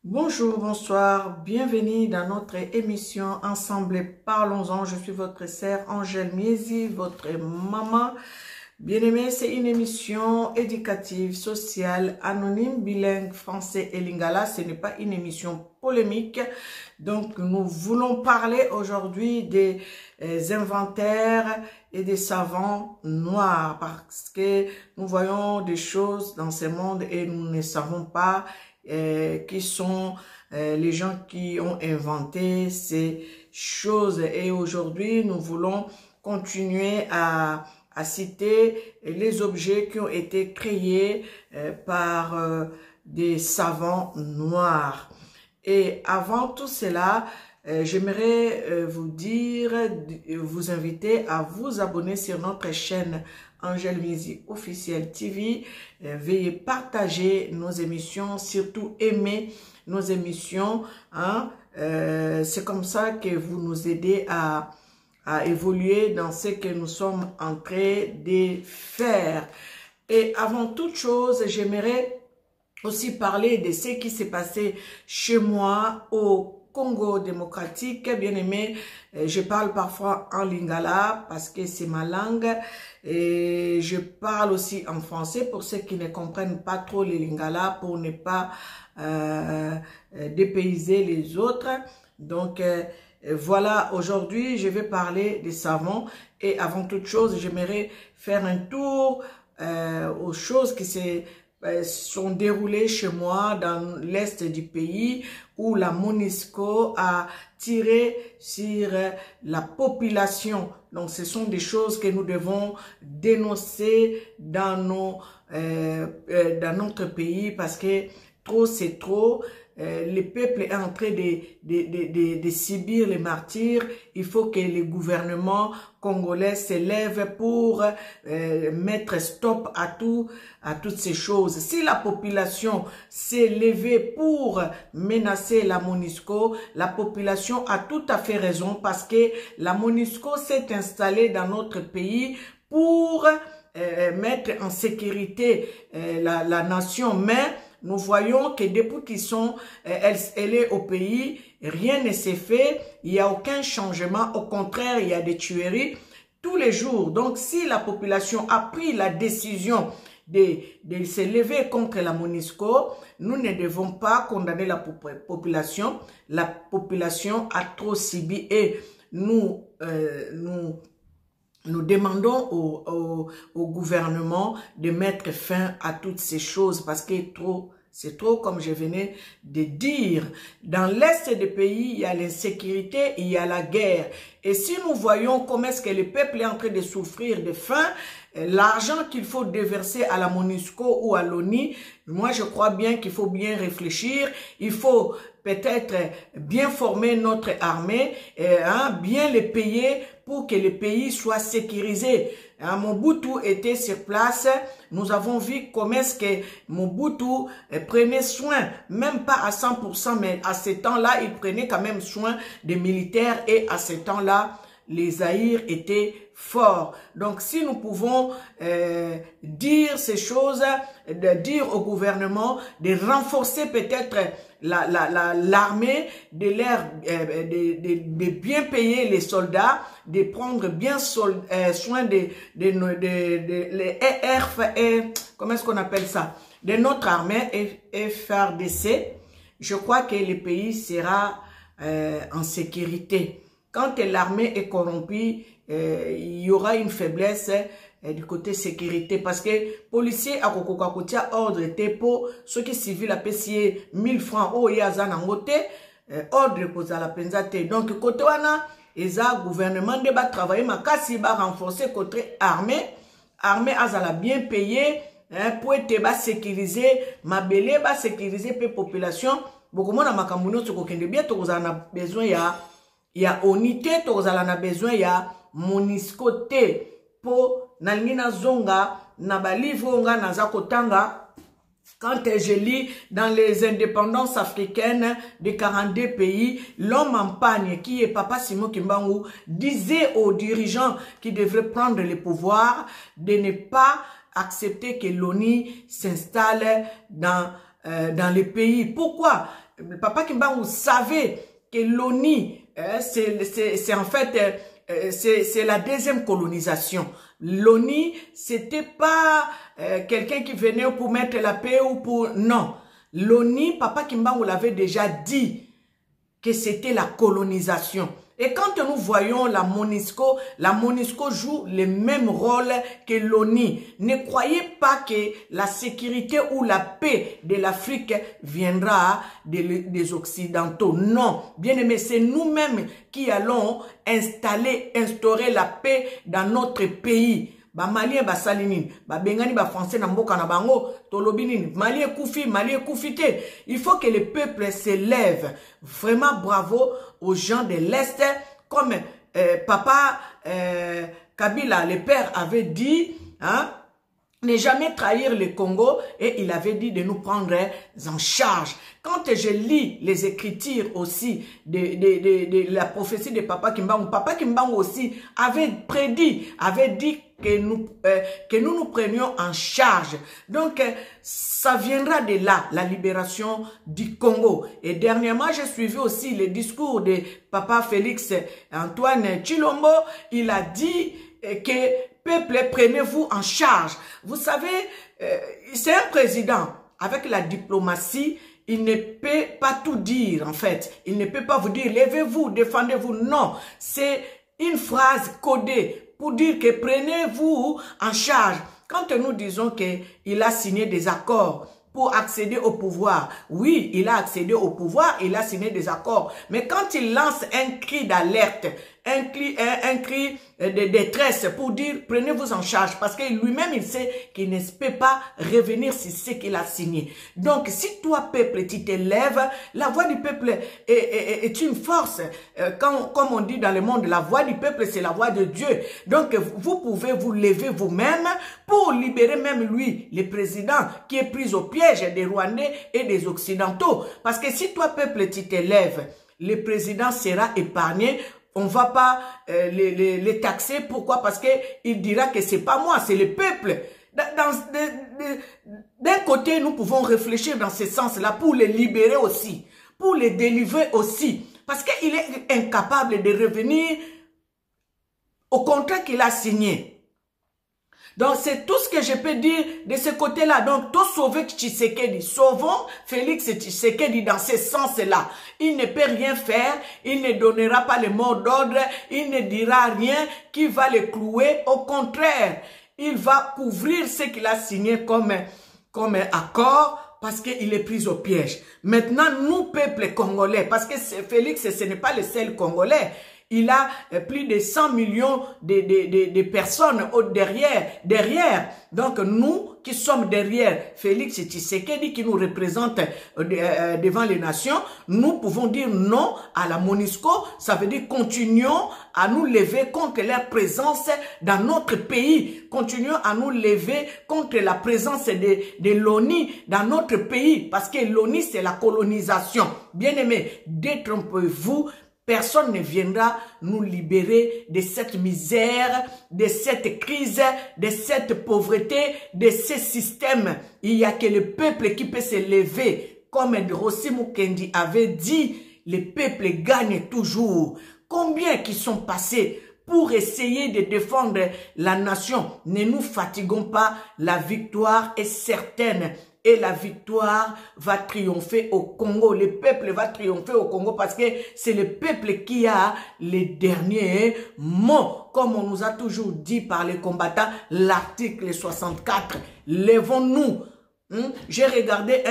Bonjour, bonsoir, bienvenue dans notre émission Ensemble Parlons-en. Je suis votre sœur Angèle Miezi, votre maman. Bien-aimée, c'est une émission éducative, sociale, anonyme, bilingue, français et lingala. Ce n'est pas une émission polémique. Donc, nous voulons parler aujourd'hui des inventaires et des savants noirs parce que nous voyons des choses dans ce monde et nous ne savons pas qui sont les gens qui ont inventé ces choses. Et aujourd'hui, nous voulons continuer à citer les objets qui ont été créés par des savants noirs. Et avant tout cela, j'aimerais vous inviter à vous abonner sur notre chaîne Angèle Miezi Officiel TV. Veuillez partager nos émissions, surtout aimer nos émissions. C'est comme ça que vous nous aidez à évoluer dans ce que nous sommes en train de faire. Et avant toute chose, j'aimerais aussi parler de ce qui s'est passé chez moi au Congo démocratique. Bien aimé, je parle parfois en lingala parce que c'est ma langue et je parle aussi en français pour ceux qui ne comprennent pas trop le lingala pour ne pas dépayser les autres. Donc voilà, aujourd'hui je vais parler des savons et avant toute chose j'aimerais faire un tour aux choses qui sont déroulées chez moi dans l'est du pays où la MONUSCO a tiré sur la population. Donc ce sont des choses que nous devons dénoncer dans notre pays parce que trop c'est trop. Le peuple est en train de subir les martyrs. Il faut que le gouvernement congolais s'élève pour mettre stop à toutes ces choses. Si la population s'est levée pour menacer la MONUSCO, la population a tout à fait raison parce que la MONUSCO s'est installée dans notre pays pour mettre en sécurité la nation, mais nous voyons que depuis elle est au pays, rien ne s'est fait, il n'y a aucun changement, au contraire, il y a des tueries tous les jours. Donc, si la population a pris la décision de se lever contre la MONUSCO, nous ne devons pas condamner la population. La population a trop subi et nous demandons au gouvernement de mettre fin à toutes ces choses parce que c'est trop, comme je venais de dire. Dans l'est du pays, il y a l'insécurité, il y a la guerre. Et si nous voyons comment est-ce que le peuple est en train de souffrir de faim, l'argent qu'il faut déverser à la MONUSCO ou à l'ONU, moi je crois bien qu'il faut bien réfléchir, il faut peut-être bien former notre armée, bien les payer pour que le pays soit sécurisé. Mobutu était sur place, nous avons vu comment est-ce que Mobutu prenait soin, même pas à 100%, mais à ce temps-là, il prenait quand même soin des militaires et à ce temps-là, les Zaïre étaient forts. Donc, si nous pouvons dire ces choses, de dire au gouvernement de renforcer peut-être l'armée, de bien payer les soldats, de prendre bien soin les comment est-ce qu'on appelle ça, de notre armée FARDC, je crois que le pays sera en sécurité. Quand l'armée est corrompue, il y aura une faiblesse du côté sécurité parce que policier a kokokakotia ordre te pour ceux qui civils a payé 1000 francs au yazan en côté ordre posa la penzate. Donc côté wana eza gouvernement de ba travailler makasi ba renforcer côté armée azala bien payé pour être ba sécuriser mabele ba sécuriser pe population beaucoup na makambuno to kokende bien to kozana besoin ya unité to kozala besoin ya MONUSCO te po nalingina zonga na ba livre nga naza kotanga quand je lis dans les indépendances africaines de 42 pays, l'homme en pagne qui est Papa Simon Kimbangu disait aux dirigeants qui devraient prendre le pouvoir de ne pas accepter que l'ONU s'installe dans les pays. Pourquoi? Papa Kimbangu savait que l'ONU, c'est en fait, c'est la deuxième colonisation. L'ONU, c'était pas quelqu'un qui venait pour mettre la paix ou pour... Non. L'ONU, Papa Kimbangu l'avait déjà dit que c'était la colonisation. Et quand nous voyons la MONUSCO joue le même rôle que l'ONU. Ne croyez pas que la sécurité ou la paix de l'Afrique viendra des Occidentaux. Non, bien aimé, c'est nous-mêmes qui allons instaurer la paix dans notre pays. Ba malien ba salinine, ba bengani ba français na mboka na bango, tolobinine, malien koufite. Il faut que le peuple s'élève. Vraiment bravo aux gens de l'Est, comme papa Kabila, le père avait dit, hein, ne jamais trahir le Congo, et il avait dit de nous prendre en charge. Quand je lis les écritures aussi de la prophétie de Papa Kimbangu aussi avait prédit, avait dit que nous prenions en charge. Donc, ça viendra de là, la libération du Congo. Et dernièrement, j'ai suivi aussi le discours de Papa Félix Antoine Tshilombo. Il a dit que peuple, prenez-vous en charge. Vous savez, c'est un président avec la diplomatie. Il ne peut pas tout dire, en fait. Il ne peut pas vous dire, levez-vous, défendez-vous. Non, c'est une phrase codée pour dire que prenez-vous en charge. Quand nous disons qu'il a signé des accords pour accéder au pouvoir, oui, il a accédé au pouvoir, il a signé des accords. Mais quand il lance un cri d'alerte, un cri de détresse pour dire prenez-vous en charge, parce que lui-même il sait qu'il ne peut pas revenir sur ce qu'il a signé. Donc si toi peuple tu t'élèves, la voix du peuple est une force. Comme on dit dans le monde, la voix du peuple c'est la voix de Dieu. Donc vous pouvez vous lever vous-même pour libérer même lui, le président qui est pris au piège des Rwandais et des Occidentaux. Parce que si toi peuple tu t'élèves, le président sera épargné. On ne va pas les taxer. Pourquoi? Parce qu'il dira que c'est pas moi, c'est le peuple. D'un côté, nous pouvons réfléchir dans ce sens-là pour les libérer aussi, pour les délivrer aussi. Parce qu'il est incapable de revenir au contrat qu'il a signé. Donc, c'est tout ce que je peux dire de ce côté-là. Donc, tout sauver Tshisekedi. Sauvons Félix Tshisekedi dans ce sens-là. Il ne peut rien faire. Il ne donnera pas le mot d'ordre. Il ne dira rien qui va le clouer. Au contraire, il va couvrir ce qu'il a signé comme accord parce qu'il est pris au piège. Maintenant, nous, peuple congolais, parce que Félix, ce n'est pas le seul Congolais. Il a plus de 100 millions de personnes derrière. Donc nous qui sommes derrière Félix Tshisekedi qui nous représente devant les nations, nous pouvons dire non à la MONUSCO. Ça veut dire continuons à nous lever contre leur présence dans notre pays. Continuons à nous lever contre la présence de l'ONU dans notre pays. Parce que l'ONU c'est la colonisation. Bien aimé, détrompez-vous. Personne ne viendra nous libérer de cette misère, de cette crise, de cette pauvreté, de ce système. Il n'y a que le peuple qui peut se lever. Comme Rossi Mukendi avait dit, le peuple gagne toujours. Combien qui sont passés pour essayer de défendre la nation? Ne nous fatiguons pas, la victoire est certaine. Et la victoire va triompher au Congo. Le peuple va triompher au Congo parce que c'est le peuple qui a les derniers mots. Comme on nous a toujours dit par les combattants, l'article 64. Levons-nous. J'ai regardé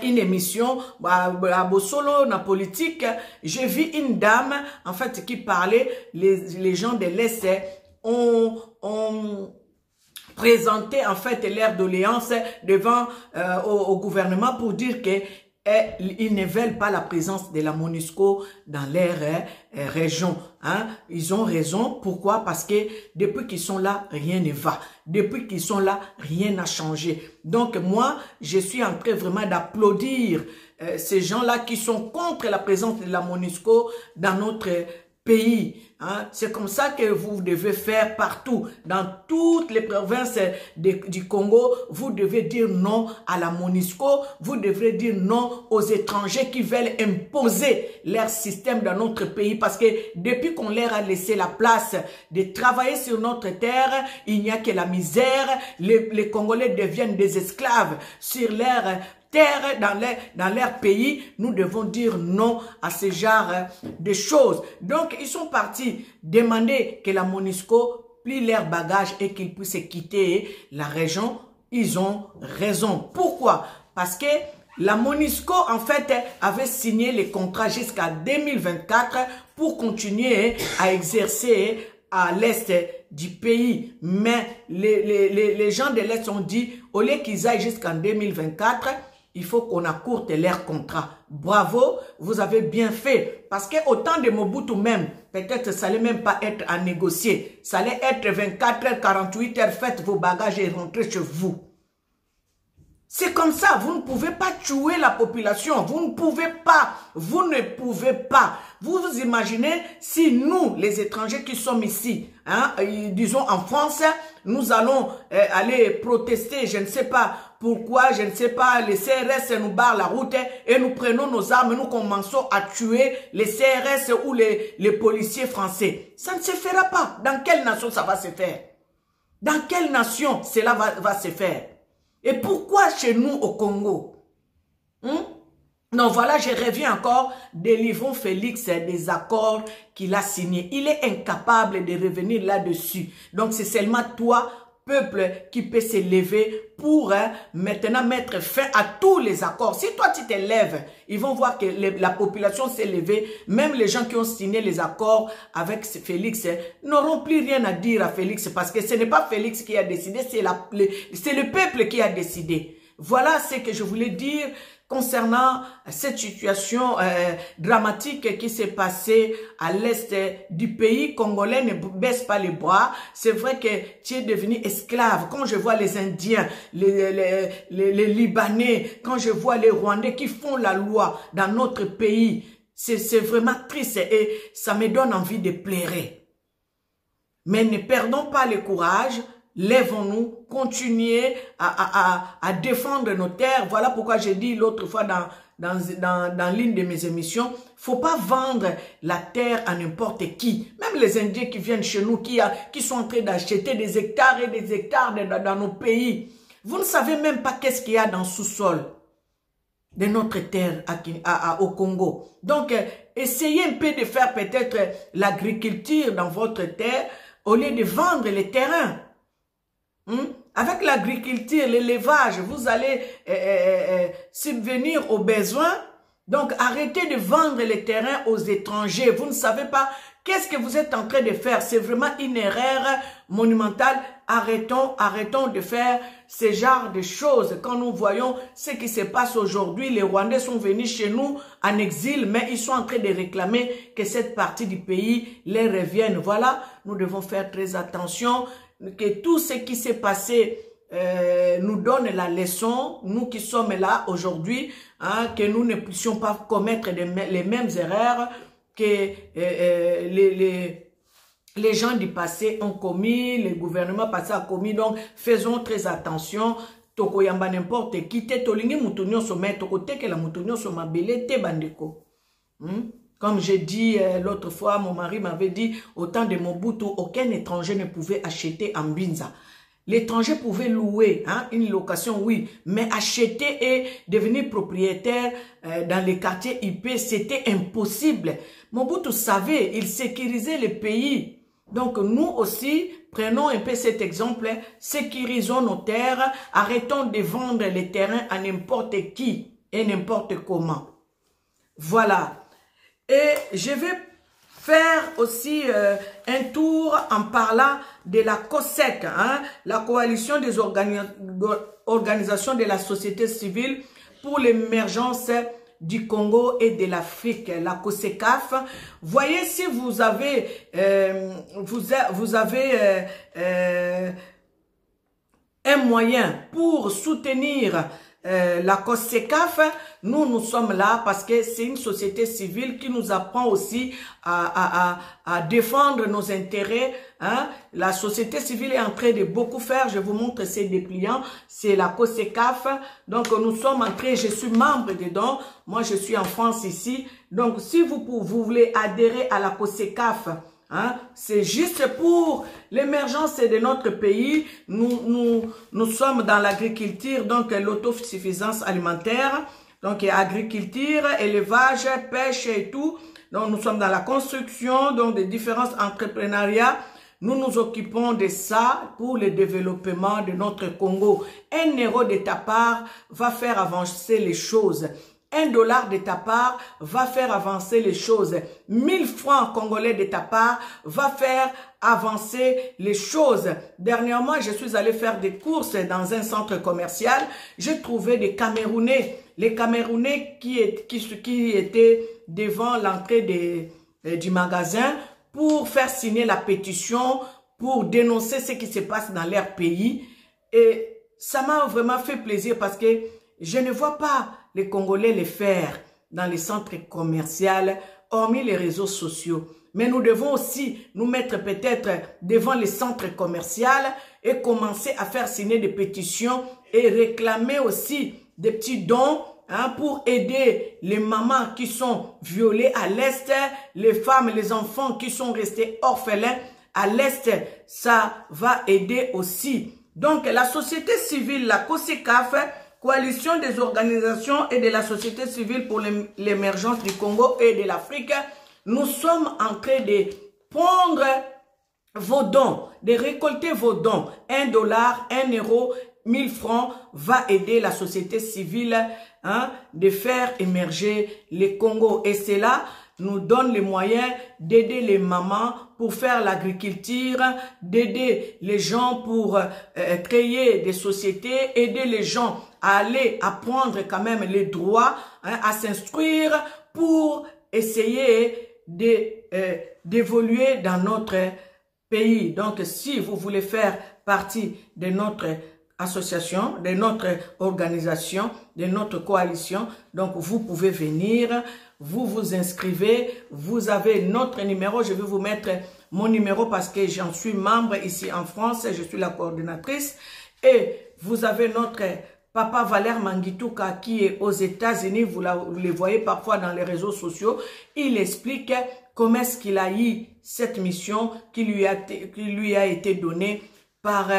une émission à Bossolo, na politique. J'ai vu une dame, en fait, qui parlait, les gens de l'Est ont présenter en fait leur doléance devant au gouvernement pour dire que ils ne veulent pas la présence de la MONUSCO dans leur région. Hein? Ils ont raison. Pourquoi? Parce que depuis qu'ils sont là, rien ne va. Depuis qu'ils sont là, rien n'a changé. Donc moi, je suis en train vraiment d'applaudir ces gens-là qui sont contre la présence de la MONUSCO dans notre pays. Hein? C'est comme ça que vous devez faire partout. Dans toutes les provinces du Congo, vous devez dire non à la MONUSCO. Vous devrez dire non aux étrangers qui veulent imposer leur système dans notre pays. Parce que depuis qu'on leur a laissé la place de travailler sur notre terre, il n'y a que la misère. Les Congolais deviennent des esclaves sur leur terre, dans leur pays. Nous devons dire non à ce genre de choses. Donc, ils sont partis demander que la MONUSCO plie leurs bagages et qu'ils puissent quitter la région. Ils ont raison. Pourquoi? Parce que la MONUSCO, en fait, avait signé les contrats jusqu'à 2024 pour continuer à exercer à l'est du pays. Mais les gens de l'est ont dit, au lieu qu'ils aillent jusqu'en 2024, il faut qu'on accourte leur contrat. Bravo, vous avez bien fait. Parce qu'au temps de Mobutu même, peut-être ça allait même pas être à négocier. Ça allait être 24 heures, 48 heures, faites vos bagages et rentrez chez vous. C'est comme ça, vous ne pouvez pas tuer la population, vous ne pouvez pas, vous ne pouvez pas. Vous vous imaginez si nous, les étrangers qui sommes ici, hein, disons en France, nous allons aller protester, je ne sais pas pourquoi, je ne sais pas, les CRS nous barrent la route et nous prenons nos armes et nous commençons à tuer les CRS ou les policiers français. Ça ne se fera pas. Dans quelle nation ça va se faire? Dans quelle nation cela va se faire? Et pourquoi chez nous au Congo? Non, voilà, je reviens encore de Livon Félix, des accords qu'il a signés. Il est incapable de revenir là-dessus. Donc, c'est seulement toi, peuple, qui peut se lever pour maintenant mettre fin à tous les accords. Si toi, tu te lèves, ils vont voir que la population s'est levée. Même les gens qui ont signé les accords avec Félix n'auront plus rien à dire à Félix parce que ce n'est pas Félix qui a décidé, c'est le peuple qui a décidé. Voilà ce que je voulais dire concernant cette situation dramatique qui s'est passée à l'est du pays. Congolais ne baisse pas les bras. C'est vrai que tu es devenu esclave. Quand je vois les Indiens, les Libanais, quand je vois les Rwandais qui font la loi dans notre pays, c'est vraiment triste et ça me donne envie de pleurer. Mais ne perdons pas le courage. Lèvons-nous, continuez à défendre nos terres. Voilà pourquoi j'ai dit l'autre fois dans l'une de mes émissions, faut pas vendre la terre à n'importe qui. Même les Indiens qui viennent chez nous, qui sont en train d'acheter des hectares et des hectares dans nos pays. Vous ne savez même pas qu'est-ce qu'il y a dans le sous-sol de notre terre au Congo. Donc, essayez un peu de faire peut-être l'agriculture dans votre terre au lieu de vendre les terrains. Avec l'agriculture, l'élevage, vous allez subvenir aux besoins. Donc, arrêtez de vendre les terrains aux étrangers. Vous ne savez pas qu'est-ce que vous êtes en train de faire. C'est vraiment une erreur monumentale. Arrêtons de faire ce genre de choses. Quand nous voyons ce qui se passe aujourd'hui, les Rwandais sont venus chez nous en exil, mais ils sont en train de réclamer que cette partie du pays les revienne. Voilà, nous devons faire très attention. Que tout ce qui s'est passé nous donne la leçon, nous qui sommes là aujourd'hui, hein, que nous ne puissions pas commettre les mêmes erreurs que les gens du passé ont commis, le gouvernement passé a commis. Donc, faisons très attention. Toko yamba n'importe qui te tolingi mutunyo sommet, toko teke la mutunyo somabele te bandeko. Comme j'ai dit l'autre fois, mon mari m'avait dit, au temps de Mobutu, aucun étranger ne pouvait acheter en Binza. L'étranger pouvait louer, hein, une location, oui, mais acheter et devenir propriétaire dans les quartiers IP, c'était impossible. Mobutu savait, il sécurisait le pays. Donc nous aussi, prenons un peu cet exemple, sécurisons nos terres, arrêtons de vendre les terrains à n'importe qui et n'importe comment. Voilà. Et je vais faire aussi un tour en parlant de la COSEC, hein, la coalition des organisations de la société civile pour l'émergence du Congo et de l'Afrique, la COSECAF. Voyez si vous avez, un moyen pour soutenir la COSECAF, nous sommes là parce que c'est une société civile qui nous apprend aussi à défendre nos intérêts. Hein. La société civile est en train de beaucoup faire. Je vous montre ces dépliants. C'est la COSECAF. Donc, nous sommes en train, je suis membre dedans. Moi, je suis en France ici. Donc, si vous voulez adhérer à la COSECAF, hein, c'est juste pour l'émergence de notre pays. Nous sommes dans l'agriculture, donc l'autosuffisance alimentaire, donc agriculture, élevage, pêche et tout. Donc nous sommes dans la construction, donc des différents entrepreneuriats. Nous nous occupons de ça pour le développement de notre Congo. 1 euro de ta part va faire avancer les choses. 1 dollar de ta part va faire avancer les choses. 1000 francs congolais de ta part va faire avancer les choses. Dernièrement, je suis allé faire des courses dans un centre commercial. J'ai trouvé des Camerounais. Les Camerounais qui étaient devant l'entrée du magasin pour faire signer la pétition, pour dénoncer ce qui se passe dans leur pays. Et ça m'a vraiment fait plaisir parce que je ne vois pas les Congolais le faire dans les centres commerciaux, hormis les réseaux sociaux. Mais nous devons aussi nous mettre peut-être devant les centres commerciaux et commencer à faire signer des pétitions et réclamer aussi des petits dons, hein, pour aider les mamans qui sont violées à l'Est, les femmes et les enfants qui sont restés orphelins à l'Est. Ça va aider aussi. Donc la société civile, la COSECAF, Coalition des organisations et de la société civile pour l'émergence du Congo et de l'Afrique, nous sommes en train de prendre vos dons, de récolter vos dons. 1 dollar, 1 euro, 1000 francs va aider la société civile, hein, de faire émerger le Congo. Et cela nous donne les moyens d'aider les mamans pour faire l'agriculture, d'aider les gens pour créer des sociétés, aider les gens à aller apprendre quand même les droits, hein, à s'instruire pour essayer d'évoluer dans notre pays. Donc, si vous voulez faire partie de notre association, de notre organisation, de notre coalition, donc vous pouvez venir, vous vous inscrivez, vous avez notre numéro, je vais vous mettre mon numéro parce que j'en suis membre ici en France, je suis la coordinatrice, et vous avez notre Papa Valère Mangituka qui est aux États-Unis, vous le voyez parfois dans les réseaux sociaux, il explique comment est-ce qu'il a eu cette mission qui lui a été donnée par,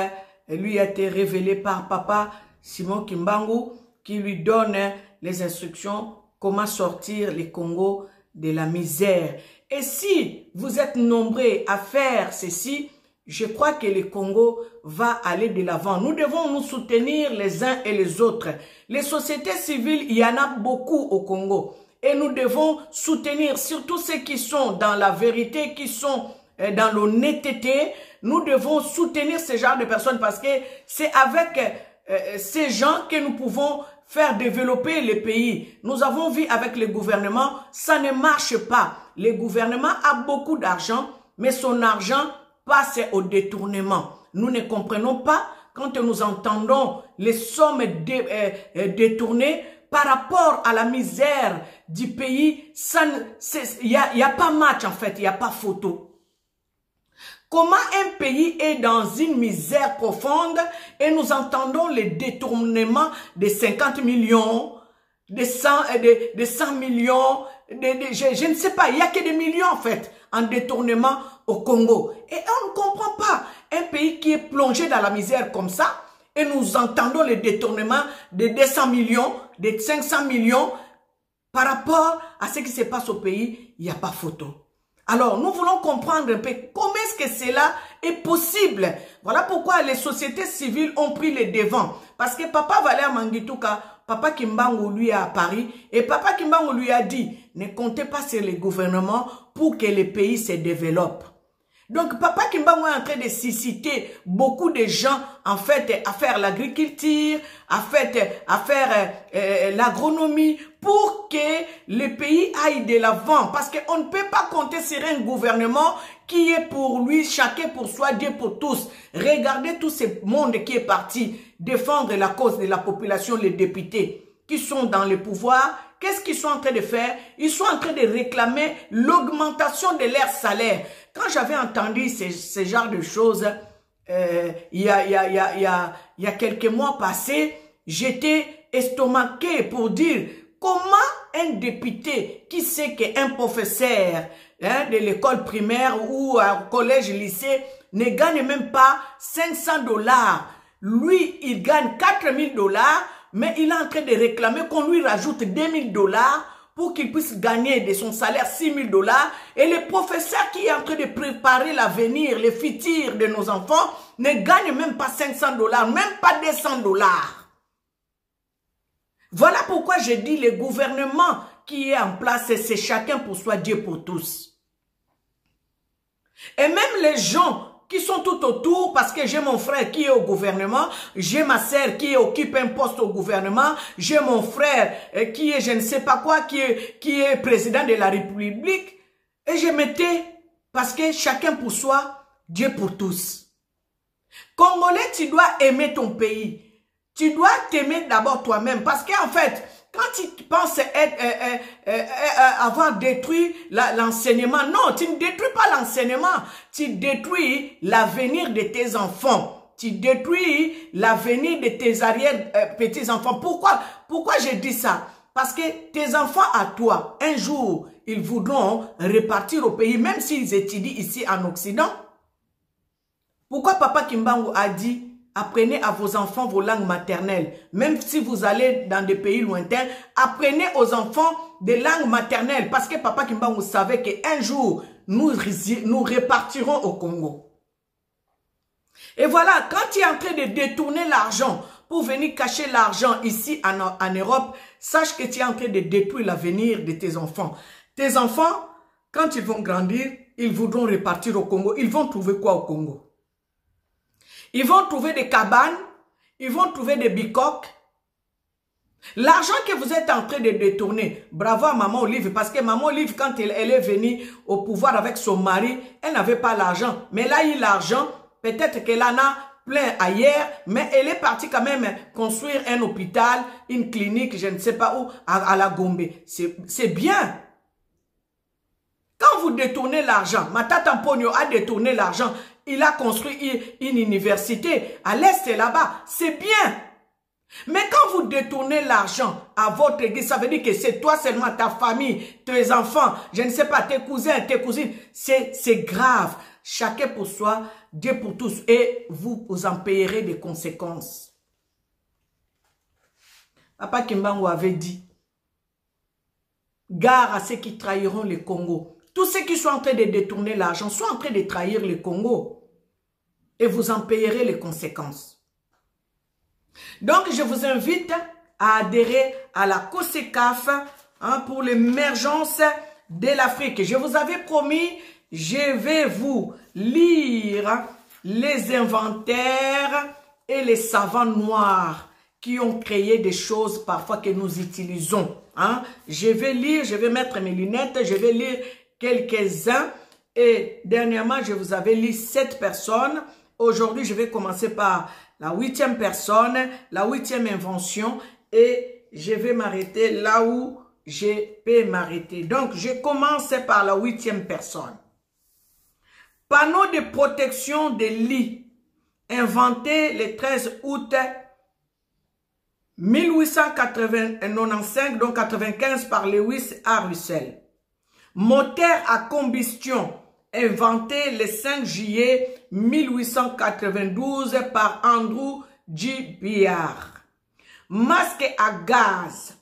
lui a été révélée par Papa Simon Kimbangu qui lui donne les instructions comment sortir le Congo de la misère. Et si vous êtes nombreux à faire ceci, je crois que le Congo va aller de l'avant. Nous devons nous soutenir les uns et les autres. Les sociétés civiles, il y en a beaucoup au Congo. Et nous devons soutenir surtout ceux qui sont dans la vérité, qui sont dans l'honnêteté. Nous devons soutenir ce genre de personnes parce que c'est avec ces gens que nous pouvons faire développer le pays. Nous avons vu avec le gouvernement, ça ne marche pas. Le gouvernement a beaucoup d'argent, mais son argent passe au détournement. Nous ne comprenons pas quand nous entendons les sommes détournées par rapport à la misère du pays. Il n'y a pas match en fait, il n'y a pas photo. Comment un pays est dans une misère profonde et nous entendons les détournements de 50 millions, de 100 millions, je ne sais pas, il n'y a que des millions en fait en détournement au Congo. Et on ne comprend pas un pays qui est plongé dans la misère comme ça et nous entendons les détournements de 200 millions, de 500 millions par rapport à ce qui se passe au pays, il n'y a pas photo. Alors, nous voulons comprendre un peu comment est-ce que cela est possible. Voilà pourquoi les sociétés civiles ont pris les devants. Parce que Papa Valère Mangituka, Papa Kimbangu lui a à Paris, et Papa Kimbangu lui a dit, ne comptez pas sur les gouvernements pour que le pays se développe. Donc, Papa Kimbangu est en train de susciter beaucoup de gens, en fait, à faire l'agriculture, à faire l'agronomie, pour que le pays aille de l'avant. Parce qu'on ne peut pas compter sur un gouvernement qui est pour lui, chacun pour soi, Dieu pour tous. Regardez tout ce monde qui est parti défendre la cause de la population, les députés qui sont dans le pouvoir. Qu'est-ce qu'ils sont en train de faire? Ils sont en train de réclamer l'augmentation de leur salaire. Quand j'avais entendu ce genre de choses, il y a quelques mois passés, j'étais estomaqué pour dire comment un député qui sait qu'un professeur de l'école primaire ou au collège, lycée ne gagne même pas 500 $. Lui, il gagne 4000 $, mais il est en train de réclamer qu'on lui rajoute 2000 $ pour qu'il puisse gagner de son salaire 6000 $. Et le professeur qui est en train de préparer l'avenir, le futur de nos enfants, ne gagne même pas 500 $, même pas 200 $. Voilà pourquoi je dis le gouvernement qui est en place, c'est chacun pour soi, Dieu pour tous. Et même les gens qui sont tout autour, parce que j'ai mon frère qui est au gouvernement, j'ai ma sœur qui occupe un poste au gouvernement, j'ai mon frère qui est je ne sais pas quoi, qui est président de la République, et je mettais, parce que chacun pour soi, Dieu pour tous. Congolais, tu dois aimer ton pays. Tu dois t'aimer d'abord toi-même, parce qu'en fait, quand tu penses avoir détruit l'enseignement, non, tu ne détruis pas l'enseignement, tu détruis l'avenir de tes enfants, tu détruis l'avenir de tes arrière-petits-enfants. Pourquoi je dis ça? Parce que tes enfants à toi, un jour, ils voudront repartir au pays, même s'ils étudient ici en Occident. Pourquoi Papa Kimbangu a dit apprenez à vos enfants vos langues maternelles. Même si vous allez dans des pays lointains, apprenez aux enfants des langues maternelles. Parce que Papa Kimbangu savait qu'un jour, nous repartirons au Congo. Et voilà, quand tu es en train de détourner l'argent pour venir cacher l'argent ici en Europe, sache que tu es en train de détruire l'avenir de tes enfants. Tes enfants, quand ils vont grandir, ils voudront repartir au Congo. Ils vont trouver quoi au Congo? Ils vont trouver des cabanes, ils vont trouver des bicoques. L'argent que vous êtes en train de détourner, bravo à Maman Olive, parce que Maman Olive, quand elle est venue au pouvoir avec son mari, elle n'avait pas l'argent. Mais elle a eu l'argent, peut-être qu'elle en a plein ailleurs, mais elle est partie quand même construire un hôpital, une clinique, je ne sais pas où, à la Gombe. C'est bien. Quand vous détournez l'argent, Matata Mponyo a détourné l'argent, il a construit une université à l'est et là-bas. C'est bien. Mais quand vous détournez l'argent à votre église, ça veut dire que c'est toi seulement, ta famille, tes enfants, je ne sais pas, tes cousins, tes cousines. C'est grave. Chacun pour soi, Dieu pour tous. Et vous en payerez des conséquences. Papa Kimbangu avait dit, gare à ceux qui trahiront le Congo. Tous ceux qui sont en train de détourner l'argent sont en train de trahir le Congo. Et vous en payerez les conséquences. Donc, je vous invite à adhérer à la COSECAF pour l'émergence de l'Afrique. Je vous avais promis, je vais vous lire les inventaires et les savants noirs qui ont créé des choses parfois que nous utilisons. Je vais lire, je vais mettre mes lunettes, je vais lire quelques-uns. Et dernièrement, je vous avais lu 7 personnes. Aujourd'hui, je vais commencer par la 8e personne, la 8e invention. Et je vais m'arrêter là où je peux m'arrêter. Donc, je commence par la 8e personne. Panneau de protection des lits, inventé le 13 août 1895, donc 95 par Lewis à Russell. Moteur à combustion, inventé le 5 juillet 1892 par Andrew G. Biard. Masque à gaz,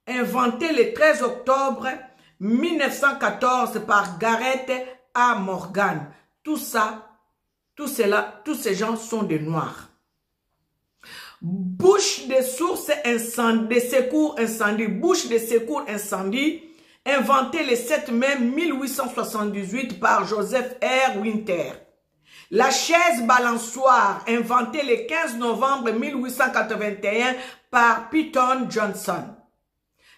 inventé le 13 octobre 1914 par Garrett A. Morgan. Tout ça, tous ces gens sont des Noirs. Bouche de source incendie, de secours incendie, bouche de secours incendie, inventé le 7 mai 1878 par Joseph R. Winter. La chaise balançoire, inventée le 15 novembre 1881 par Peyton Johnson.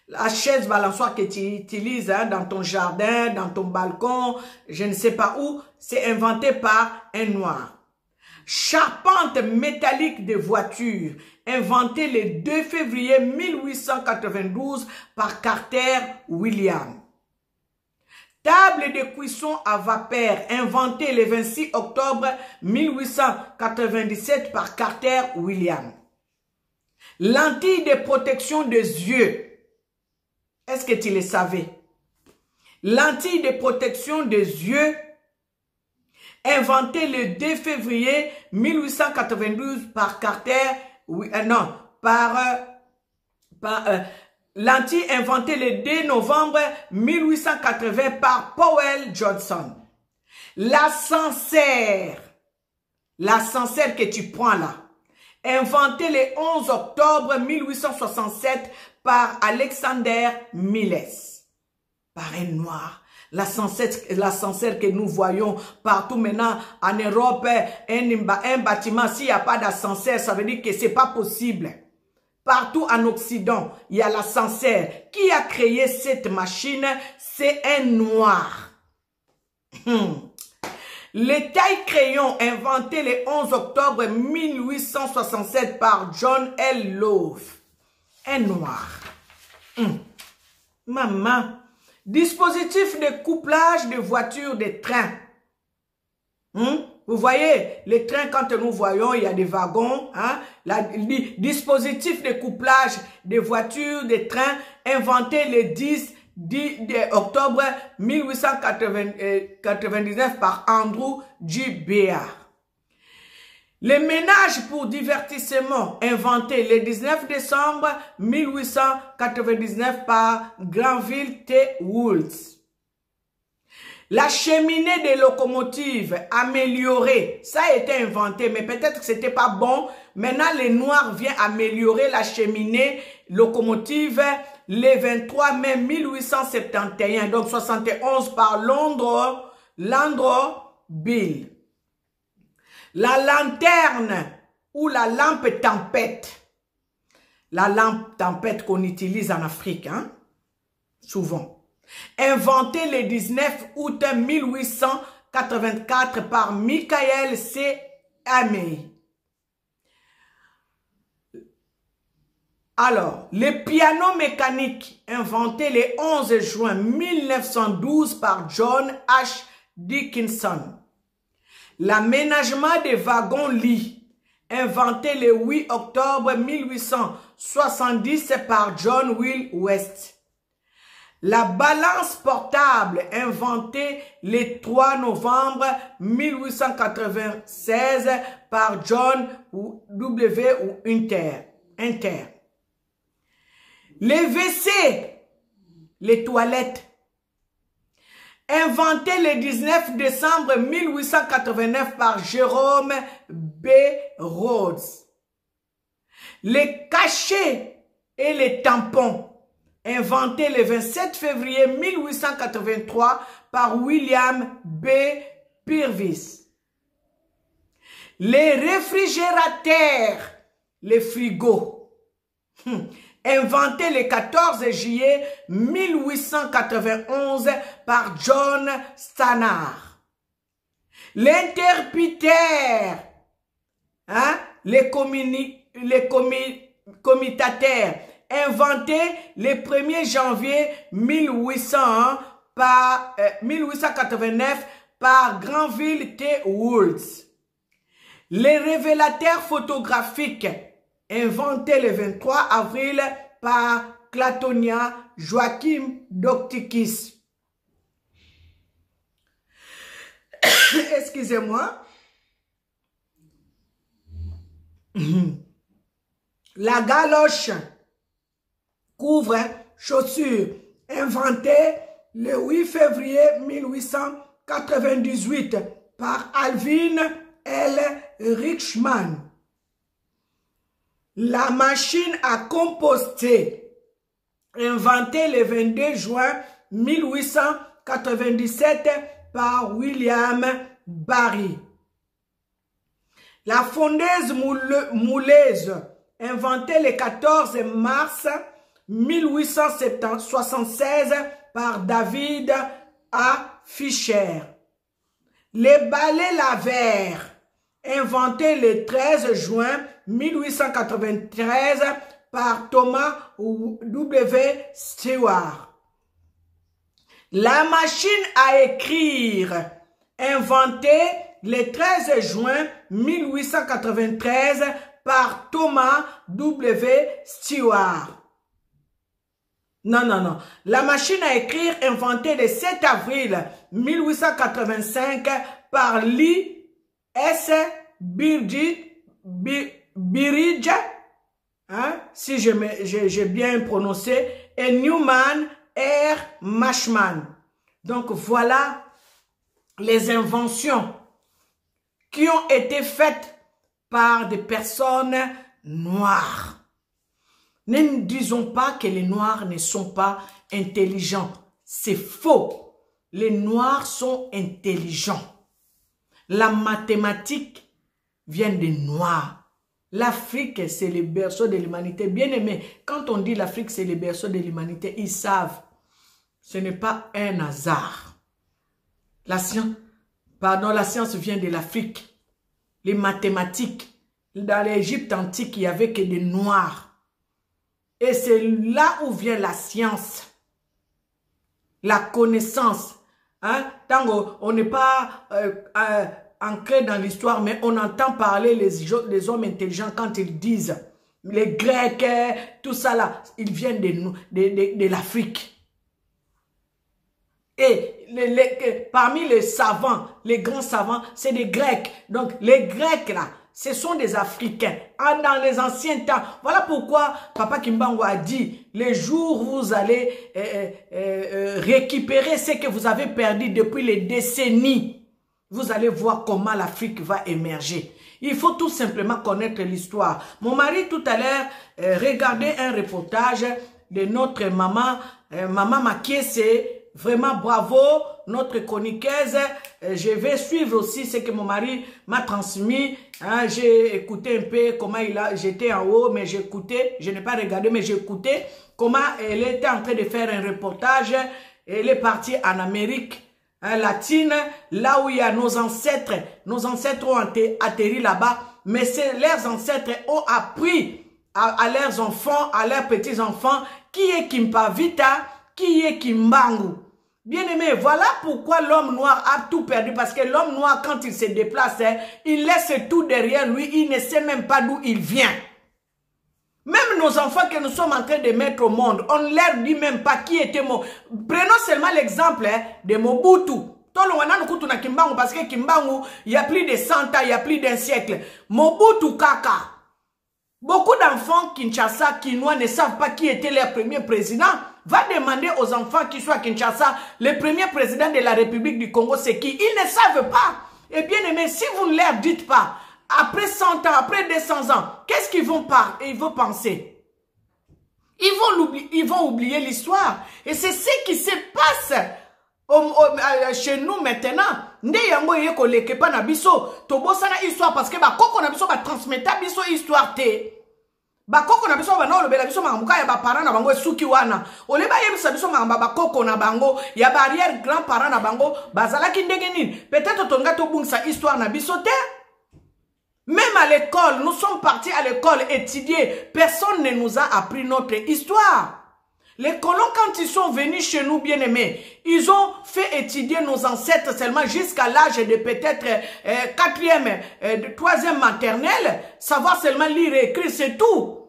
La chaise balançoire que tu utilises hein, dans ton jardin, dans ton balcon, je ne sais pas où, c'est inventé par un noir. Charpente métallique de voiture, inventée le 2 février 1892 par Carter Williams. Table de cuisson à vapeur, inventée le 26 octobre 1897 par Carter Williams. Lentille de protection des yeux. Est-ce que tu le savais? Lentille de protection des yeux, inventée le 2 février 1892 par Carter, lentille inventée le 2 novembre 1880 par Powell Johnson. L'ascenseur que tu prends là, inventé le 11 octobre 1867 par Alexander Miles, par un noir. L'ascenseur que nous voyons partout maintenant en Europe, un bâtiment, s'il n'y a pas d'ascenseur, ça veut dire que ce n'est pas possible. Partout en Occident, il y a l'ascenseur. Qui a créé cette machine? C'est un noir. Le taille-crayon inventé le 11 octobre 1867 par John L. Love. Un noir. Maman. Dispositif de couplage de voitures de train. Vous voyez, les trains, quand nous voyons, il y a des wagons. Hein? Dispositif de couplage de voitures de train inventé le 10 octobre 1899 par Andrew G. Beard. Les ménages pour divertissement inventé le 19 décembre 1899 par Granville T. Woods. La cheminée des locomotives améliorée, ça a été inventé, mais peut-être que c'était pas bon. Maintenant, les Noirs viennent améliorer la cheminée locomotive le 23 mai 1871, donc 71 par Landro Bill. La lanterne ou la lampe tempête. La lampe tempête qu'on utilise en Afrique, hein, souvent. Inventé le 19 août 1884 par Michael C. Amey. Alors, le piano mécanique, inventé le 11 juin 1912 par John H. Dickinson. L'aménagement des wagons-lits, inventé le 8 octobre 1870 par John Will West. La balance portable, inventée le 3 novembre 1896 par John W. Inter. Les WC, les toilettes, inventé le 19 décembre 1889 par Jérôme B. Rhodes. Les cachets et les tampons, inventé le 27 février 1883 par William B. Purvis. Les réfrigérateurs, les frigos, inventé le 14 juillet 1891 par John Stannard. L'interpiteur, hein, les commutateurs, inventé le 1er janvier 1889 par Granville T. Woods. Les révélateurs photographiques, inventé le 23 avril par Clatonia Joachim Doctikis. Excusez-moi. La galoche, couvre chaussures, inventée le 8 février 1898 par Alvin L. Richman. La machine à composter, inventée le 22 juin 1897 par William Barry. La fondeuse mouleuse, inventée le 14 mars 1876 par David A. Fischer. Les balais Lavère, inventé le 13 juin 1893 par Thomas W. Stewart. La machine à écrire, inventée le 13 juin 1893 par Thomas W. Stewart. Non. La machine à écrire inventée le 7 avril 1885 par Lee S. Birridge, hein, si j'ai bien prononcé, et Newman R. Mashman. Donc voilà les inventions qui ont été faites par des personnes noires. Ne nous disons pas que les Noirs ne sont pas intelligents. C'est faux. Les Noirs sont intelligents. La mathématique vient des Noirs. L'Afrique, c'est le berceau de l'humanité. Bien aimé, quand on dit l'Afrique, c'est le berceau de l'humanité, ils savent. Ce n'est pas un hasard. La science vient de l'Afrique. Les mathématiques. Dans l'Égypte antique, il n'y avait que des Noirs. Et c'est là où vient la science, la connaissance. Hein? Tant on n'est pas ancré dans l'histoire, mais on entend parler les hommes intelligents quand ils disent, les Grecs, tout ça là, ils viennent de l'Afrique. Et parmi les savants, les grands savants, c'est des Grecs. Donc les Grecs là, ce sont des Africains. Dans les anciens temps. Voilà pourquoi Papa Kimbangu a dit, les jours où vous allez récupérer ce que vous avez perdu depuis les décennies, vous allez voir comment l'Afrique va émerger. Il faut tout simplement connaître l'histoire. Mon mari tout à l'heure regardait un reportage de notre maman, Maman Makiese. Vraiment bravo, notre chroniqueuse. Je vais suivre aussi ce que mon mari m'a transmis. Hein, j'ai écouté un peu comment j'étais en haut, mais j'écoutais, je n'ai pas regardé, mais j'écoutais comment elle était en train de faire un reportage. Elle est partie en Amérique latine, là où il y a nos ancêtres. Nos ancêtres ont atterri là-bas, mais leurs ancêtres ont appris à leurs enfants, à leurs petits-enfants, qui est Kimpavita, qui est Kimbangu. Bien aimé, voilà pourquoi l'homme noir a tout perdu. Parce que l'homme noir, quand il se déplace, il laisse tout derrière lui. Il ne sait même pas d'où il vient. Même nos enfants que nous sommes en train de mettre au monde, on ne leur dit même pas qui était Mobutu. Prenons seulement l'exemple de Mobutu. Parce que Kimbangu, il y a plus de 100 ans, il y a plus d'un siècle. Mobutu Kaka. Beaucoup d'enfants Kinshasa, Kinois ne savent pas qui était leur premier président. Va demander aux enfants qui sont à Kinshasa, le premier président de la République du Congo, c'est qui? Ils ne savent pas. Et bien aimé, si vous ne leur dites pas, après 100 ans, après 200 ans, qu'est-ce qu'ils vont penser? Ils vont oublier l'histoire. Et c'est ce qui se passe chez nous maintenant. Nde yango yeko leke pa na biso tobosana histoire parce que ba koko na biso ba transmettre biso histoire te. Ba koko na biso ba na lobela biso mamuka ya ba parents na bango esuki wana. Ole ba yebisa biso ba koko na bango ya barrière grand parents na bango bazalaki ndenge nini. Peut-être tonga to bungisa histoire na biso te. Même à l'école, nous sommes partis à l'école étudier. Personne ne nous a appris notre histoire. Les colons, quand ils sont venus chez nous, bien aimés, ils ont fait étudier nos ancêtres seulement jusqu'à l'âge de peut-être 4e, 3e maternelle. Savoir seulement lire et écrire, c'est tout.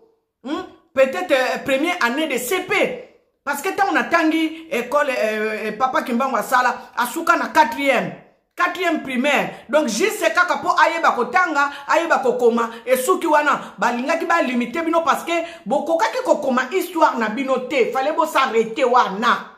Peut-être première année de CP. Parce que quand on a tangi école, Papa Kimbangu Sala, Asuka na 4e primaire. Donc, juste kaka po ayeba kotanga, ayeba kokoma, et souki wana, balinga ki ba limité bino parce que, boko kaki kokoma histoire na bino te, fallait bo s'arrêter wana.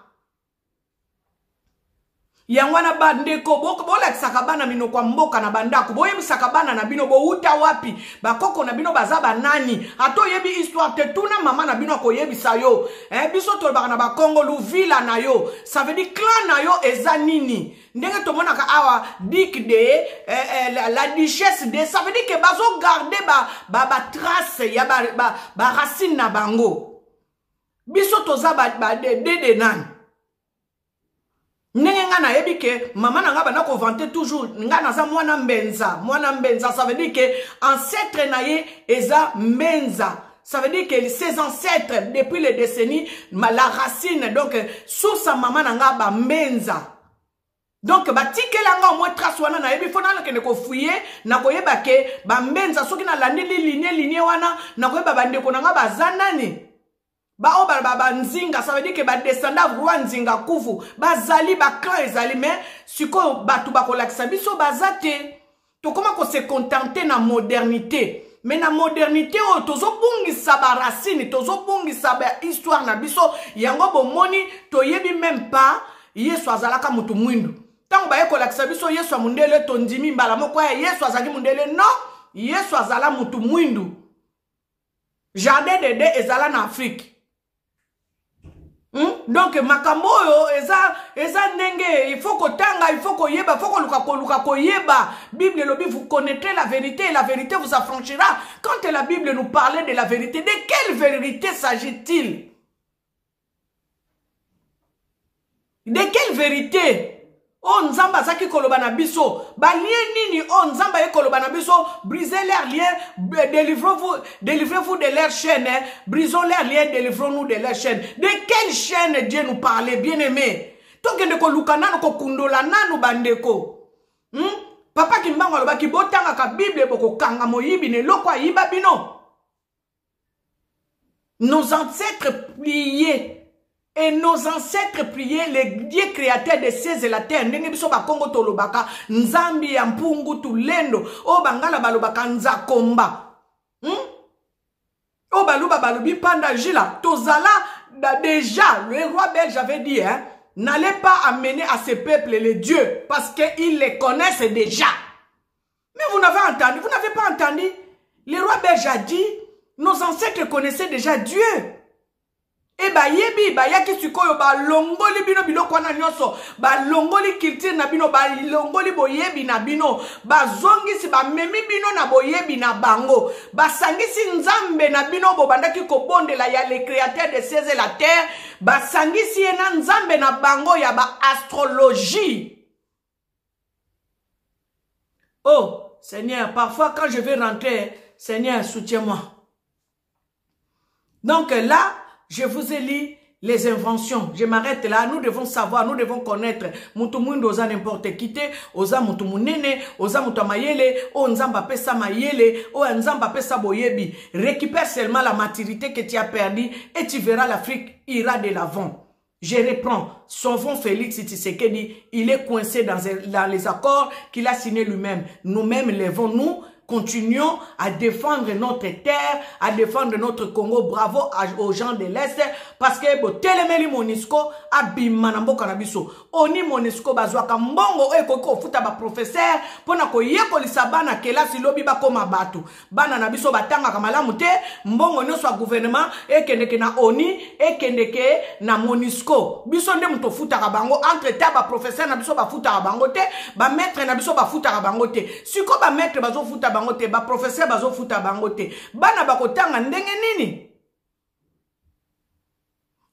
Yangwana bandeko, boko la sakabana bino kwa mboka na bandako, bo yebi sakabana na bino, bo uta wapi, bakoko na bino bazaba nani, ato yebi histoire te, tuna mama na bino ko yebi sayo, biso tolbaka na bakongo luvila na yo, ça veut dire clan na yo ezanini. Ndenge to monaka awa dik de la duchesse de, ça veut dire que bazo garder ba trace ya ba racine na bango. Biso toza ba de nan. Ndenge nga na yebi ke maman na nga bana ko vanter toujours nga na za mwana mbenza ça veut dire que ancêtre na ye eza mbenza. Ça veut dire que ses ancêtres depuis les décennies la racine donc sous sa maman na nga ba mbenza. Donc ba tikela nga au moins trace wana na yebi fona ke ne ko fouiller na ko yeba ke ba mbenza soki na landi ligne wana na ko yeba bande ko na nga bazanani. Ba o ba nzinga, ça veut dire que ba descendant roi nzinga kufu ba zali ba clan ezali mais siko batu ba kolakisa biso bazate to comment ko se contenter na modernité mais na modernité o tozo bungisa ba racine tozo bungisa ba histoire na biso yango bomoni to yebi même pas Yesu azalaka mutu mwindu tango ba kolakisa biso Yesu amundele to ndimi mbala moko ya Yesu azali mundele non Yesu azala mutu mwindu jardin de ezala na Afrique. Donc makambo yo eza nenge il faut ko tanga il faut ko yeba il faut ko luka ko yeba Bible lobi vous connaîtrez la vérité et la vérité vous affranchira. Quand la Bible nous parlait de la vérité, de quelle vérité s'agit-il? De quelle vérité? Oh nzamba zaki koloba na biso ba lien nini oh nzamba ye koloba na biso brisez leurs liens délivrez-vous de leurs chaînes hein? Brisons leurs liens délivrons-nous de leurs chaînes. De quelle chaîne Dieu nous parlait bien-aimé? Tokende ko lukana ko kundola nanu bandeko. Papa kimbango aloba ki botanga ka Bible boko kanga moyibi ne loko ayiba bino. Nos ancêtres priaient. Et nos ancêtres priaient les dieux créateurs des cieux et la terre. Ndenge biso ba Kongo tolobaka nzambi ya mpungu tulendo. O bangala balobaka nzakomba. O baluba balubi panda jila. Tozala déjà le roi belge avait dit hein, n'allez pas amener à ce peuple les dieux parce qu'ils les connaissent déjà. Mais vous n'avez entendu, vous n'avez pas entendu. Le roi belge a dit nos ancêtres connaissaient déjà Dieu. E ba yebi ba yaki sikoyo ba longoli bino biloko wana nyonso ba longoli culture na bino ba longoli boyebi na bino ba zongisi ba memi bino na boyebi na bango ba sangisi nzambe na bino bo bandaki ko bondela ya le créateur des cieux et la terre ba sangisi ena nzambe na bango ya ba astrologie. Oh Seigneur, parfois quand je vais rentrer, Seigneur soutiens-moi. Donc là je vous ai lu les inventions. Je m'arrête là. Nous devons savoir, nous devons connaître. Mutumundu oza n'importe quité, oza mutumunene, oza mutamayele, o nzamba pesa mayele, o nzamba pesa boyebi. Récupère seulement la maturité que tu as perdue et tu verras l'Afrique ira de l'avant. Je reprends. Sauvons Félix Tshisekedi. Il est coincé dans les accords qu'il a signés lui-même. Nous-mêmes levons-nous. Continuons à défendre notre terre, à défendre notre Congo. Bravo aux gens de l'Est. Parce que telemeli Monisco a bimanambo kanabiso. Oni Monisco bazwaka mbongo eko futa ba professeur pona ko yeko lisabana kelasi lobi ba koma batu. Bana nabiso batanga kamalamu te mbongo nyonso a gouvernement ekendeke na Oni ekendeke na Monisco. Biso nde muto futa ka bango entre ta ba professeur na biso ba futa ka bango te, ba maître na biso ba futa ka bango te. Siko ba maître bazo futa bangote, ba professeur bazo futa bangote. Bana bakotanga ndenge nini?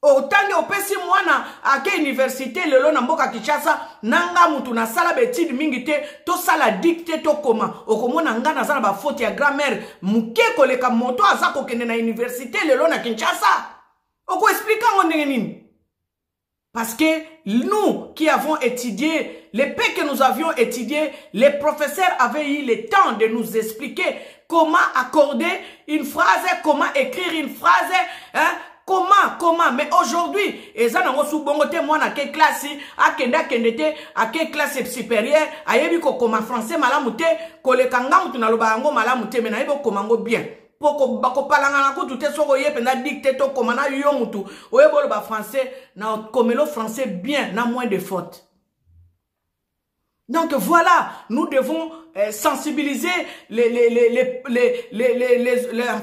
Otange opesi mwana ake université lelo na mboka Kinshasa nanga mutu na sala betide mingi te to sala dicté to koma okomona nga na sala ba faute ya grammaire muke koleka moto azako kende na université lelo na Kinshasa. Oko expliquer ndenge nini? Parce que nous qui avons étudié, les pays que nous avions étudiés, les professeurs avaient eu le temps de nous expliquer comment accorder une phrase, comment écrire une phrase, hein, comment. Mais aujourd'hui, ils ont reçu bongote moi na quelle classe, à quelle classe supérieure, à yebi ko comment français malamute, kolekanga mutu na lobango malamute, mais na yebi komango bien. Poko bako palanga ko tout soko ye pena dicté to komana yo mutu oye bolo ba français na komelo français bien na moins de fautes. Donc voilà, nous devons sensibiliser en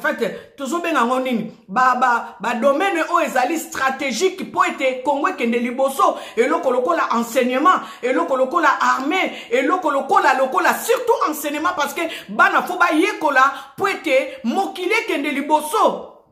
fait toujours bien en ligne ba domaine o ezali stratégique pour être Congo kende liboso et loko la enseignement et loko la armée et loko la surtout enseignement parce que bana fo ba yekola pour être mokile kende liboso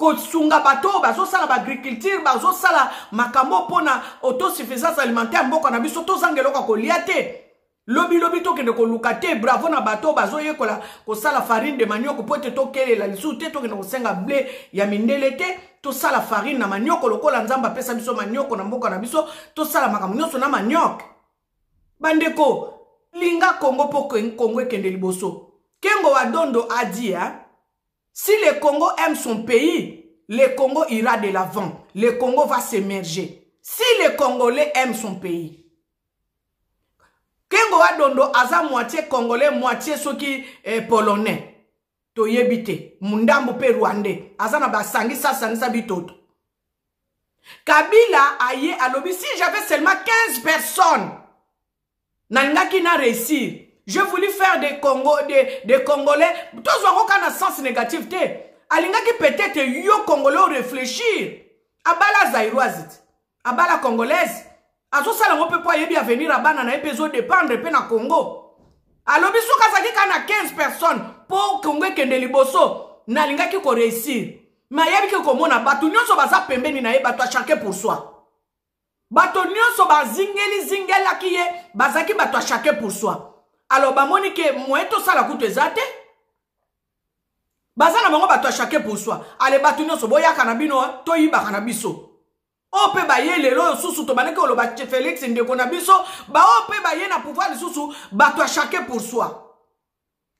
kosunga bato bazosala baagriculture bazosala makambo mpona autosuffisance alimentaire mboka na biso tozanga eloko kolia te lobi tokende koluka te bravo na bato bazoyekola kosala farine de manioc po ete tokelela lisusu te tokende kosenga blé ya mindele te tosala farine na manioc lokola nzambe apesa biso manioc na mboka na biso tosala makambo nyonso na manioc bandeko linga Congo po Congo ekende liboso. Kengo Wadondo a dit si le Congo aime son pays, le Congo ira de l'avant. Le Congo va s'émerger. Si le Congolais aime son pays. Kengo Wadondo aza moitié Congolais, moitié soki polonais. Toyebite, mundambo pe rwandais. Aza na basangi sa bitoto. Kabila aye alobi si j'avais seulement 15 personnes. Nangaki na réussi. Je voulais faire des Congolais. Tous ont aucun sens négatif. Alingaki peut-être yo Congolais réfléchir. Abala Zaïroazit. Abala Congolaise. Azo sala mo peut pas yebi à venir à bana na epezo dépendre pe na Congo. Alobi souka zaki kana 15 personnes pour Congo kende liboso. Nalingaki ko réussir. Ma yebi ke komona batu nyonso baza pembeni na ye batu chacun pour soi. Bato nyonso zingela kiye bazaki bato chacun pour soi. Alors bamoni ke moeto sala kutu ezate. Bazana bango bato chacun pour soi. Ale batu nyonso boya kanabino to yiba kanabiso. Ope baye lelo susu to baneke oloba Félix ndeko na biso ba ope baye na pouvoir susu bato chacun pour soi.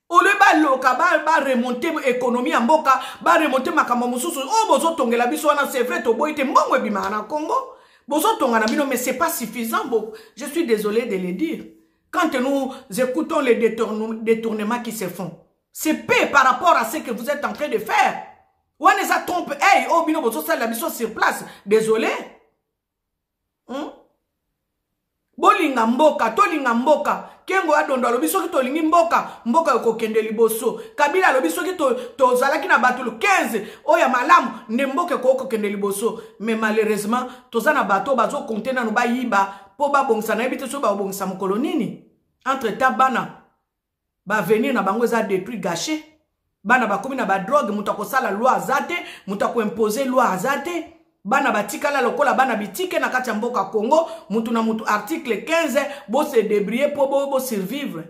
Ole ba loka ba remonter économie en mboka ba remonter makambo mususu o bozo tongela biso wana c'est vrai to boyite mbongo ebima na Congo. Bozo tongana bino mais c'est pas suffisant. Je suis désolé de le dire. Quand nous écoutons les détournements qui se font, c'est peu par rapport à ce que vous êtes en train de faire. On les a trompés. Hey, oh, bino bozo sala biso sur place. Désolé. Bolinga mboka, tolinga mboka. Kengo Wadondo alobi soki tolingi mboka, mboka yoko kende liboso. Kabila alobi soki to zalaki na bato 15, oya malamu, ne mboka yoko kende liboso. Mais malheureusement, tozana bato bazo compter na no ba yiba, po ba bongisa na ebite so ba bongisa mokolo nini. Entre temps bana ba venir na bango za détruit gâché. Bana ba komi na ba drogue, muta ko sala loi azate, muta ko imposer loi azate. Bana batikala lokola bana bitike na kati ya mboka Congo, mutu na mutu article 15 bo se débrouiller pour bo survivre.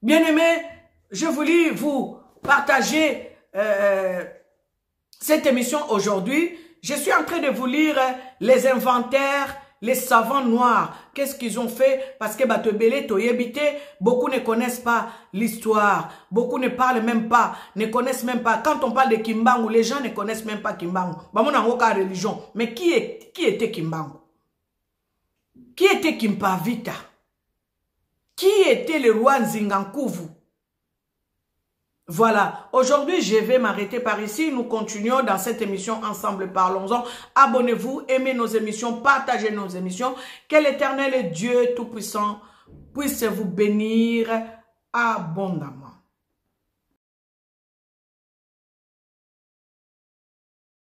Bien-aimés, je voulais vous partager cette émission aujourd'hui. Je suis en train de vous lire les inventaires, les savants noirs. Qu'est-ce qu'ils ont fait? Parce que Batebele, Toyebite, beaucoup ne connaissent pas l'histoire. Beaucoup ne parlent même pas, ne connaissent même pas. Quand on parle de Kimbangu, les gens ne connaissent même pas Kimbangu. Bamon n'a aucune religion. Mais qui était Kimbangu? Qui était Kimpavita? Qui était le roi Nzingankuvu? Voilà, aujourd'hui je vais m'arrêter par ici. Nous continuons dans cette émission Ensemble Parlons-en. Abonnez-vous, aimez nos émissions, partagez nos émissions. Que l'Éternel Dieu Tout-Puissant puisse vous bénir abondamment.